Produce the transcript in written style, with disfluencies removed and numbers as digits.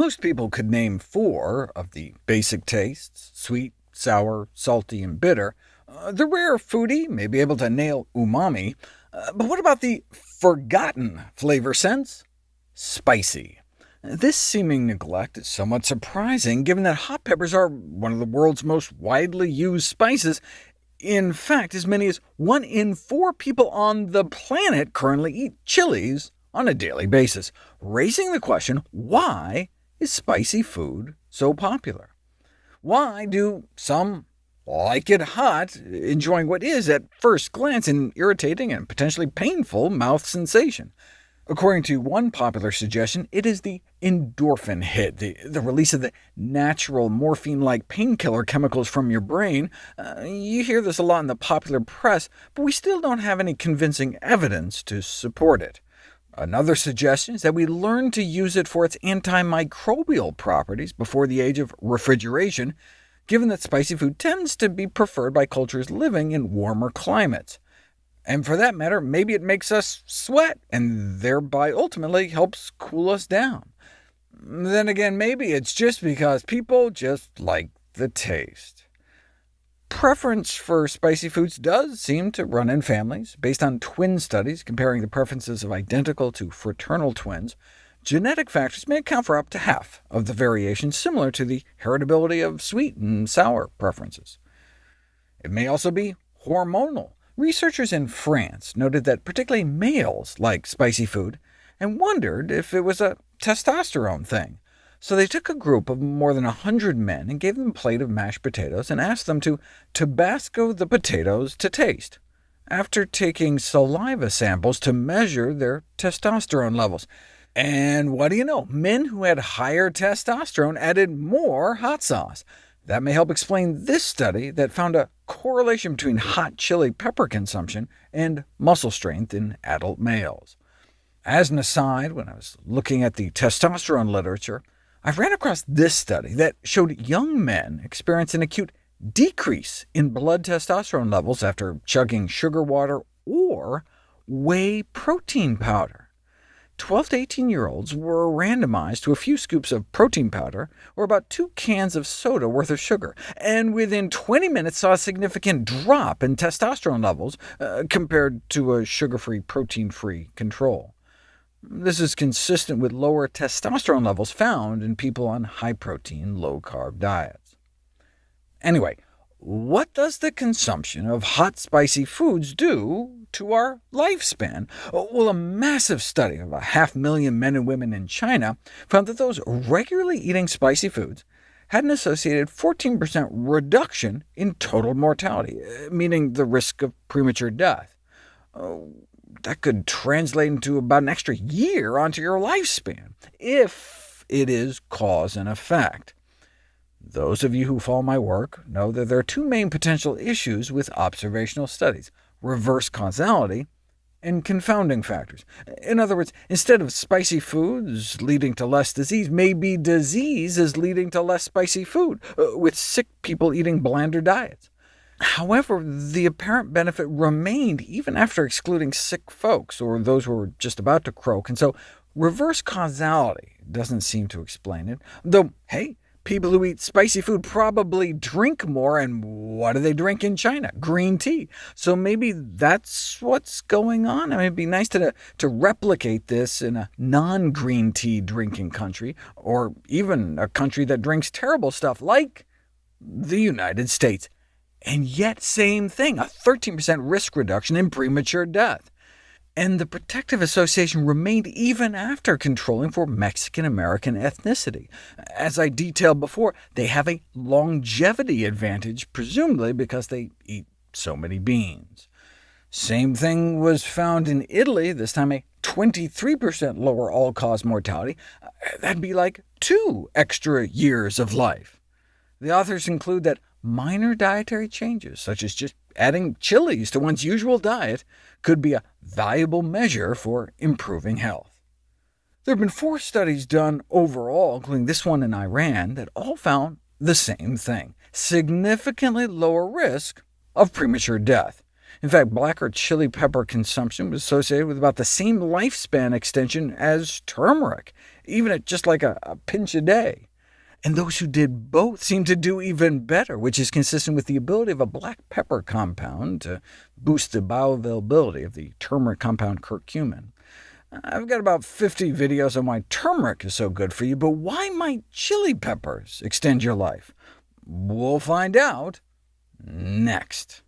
Most people could name 4 of the basic tastes: sweet, sour, salty, and bitter. The rare foodie may be able to nail umami, but what about the forgotten flavor sense? Spicy. This seeming neglect is somewhat surprising, given that hot peppers are one of the world's most widely used spices. In fact, as many as 1 in 4 people on the planet currently eat chilies on a daily basis, raising the question, why is spicy food so popular? Why do some like it hot, enjoying what is, at first glance, an irritating and potentially painful mouth sensation? According to one popular suggestion, it is the endorphin hit, the release of the natural morphine-like painkiller chemicals from your brain. You hear this a lot in the popular press, but we still don't have any convincing evidence to support it. Another suggestion is that we learn to use it for its antimicrobial properties before the age of refrigeration, given that spicy food tends to be preferred by cultures living in warmer climates. And for that matter, maybe it makes us sweat, and thereby ultimately helps cool us down. Then again, maybe it's just because people just like the taste. Preference for spicy foods does seem to run in families. Based on twin studies comparing the preferences of identical to fraternal twins, genetic factors may account for up to half of the variation, similar to the heritability of sweet and sour preferences. It may also be hormonal. Researchers in France noted that particularly males like spicy food, and wondered if it was a testosterone thing. So they took a group of more than 100 men and gave them a plate of mashed potatoes and asked them to Tabasco the potatoes to taste, after taking saliva samples to measure their testosterone levels. And what do you know? Men who had higher testosterone added more hot sauce. That may help explain this study that found a correlation between hot chili pepper consumption and muscle strength in adult males. As an aside, when I was looking at the testosterone literature, I ran across this study that showed young men experience an acute decrease in blood testosterone levels after chugging sugar water or whey protein powder. 12 to 18-year-olds were randomized to a few scoops of protein powder, or about 2 cans of soda worth of sugar, and within 20 minutes saw a significant drop in testosterone levels compared to a sugar-free, protein-free control. This is consistent with lower testosterone levels found in people on high-protein, low-carb diets. Anyway, what does the consumption of hot, spicy foods do to our lifespan? Well, a massive study of 500,000 men and women in China found that those regularly eating spicy foods had an associated 14% reduction in total mortality, meaning the risk of premature death. That could translate into about an extra year onto your lifespan, if it is cause and effect. Those of you who follow my work know that there are 2 main potential issues with observational studies: reverse causality and confounding factors. In other words, instead of spicy foods leading to less disease, maybe disease is leading to less spicy food, with sick people eating blander diets. However, the apparent benefit remained even after excluding sick folks, or those who were just about to croak, and so reverse causality doesn't seem to explain it. Though, hey, people who eat spicy food probably drink more, and what do they drink in China? Green tea. So maybe that's what's going on. I mean, it'd be nice to replicate this in a non-green tea drinking country, or even a country that drinks terrible stuff like the United States. And yet, same thing, a 13% risk reduction in premature death. And the protective association remained even after controlling for Mexican-American ethnicity. As I detailed before, they have a longevity advantage, presumably because they eat so many beans. Same thing was found in Italy, this time a 23% lower all-cause mortality. That'd be like 2 extra years of life. The authors conclude that minor dietary changes, such as just adding chilies to one's usual diet, could be a valuable measure for improving health. There have been 4 studies done overall, including this one in Iran, that all found the same thing: significantly lower risk of premature death. In fact, black or chili pepper consumption was associated with about the same lifespan extension as turmeric. even at just like a pinch a day. And those who did both seemed to do even better, which is consistent with the ability of a black pepper compound to boost the bioavailability of the turmeric compound curcumin. I've got about 50 videos on why turmeric is so good for you, but why might chili peppers extend your life? We'll find out next.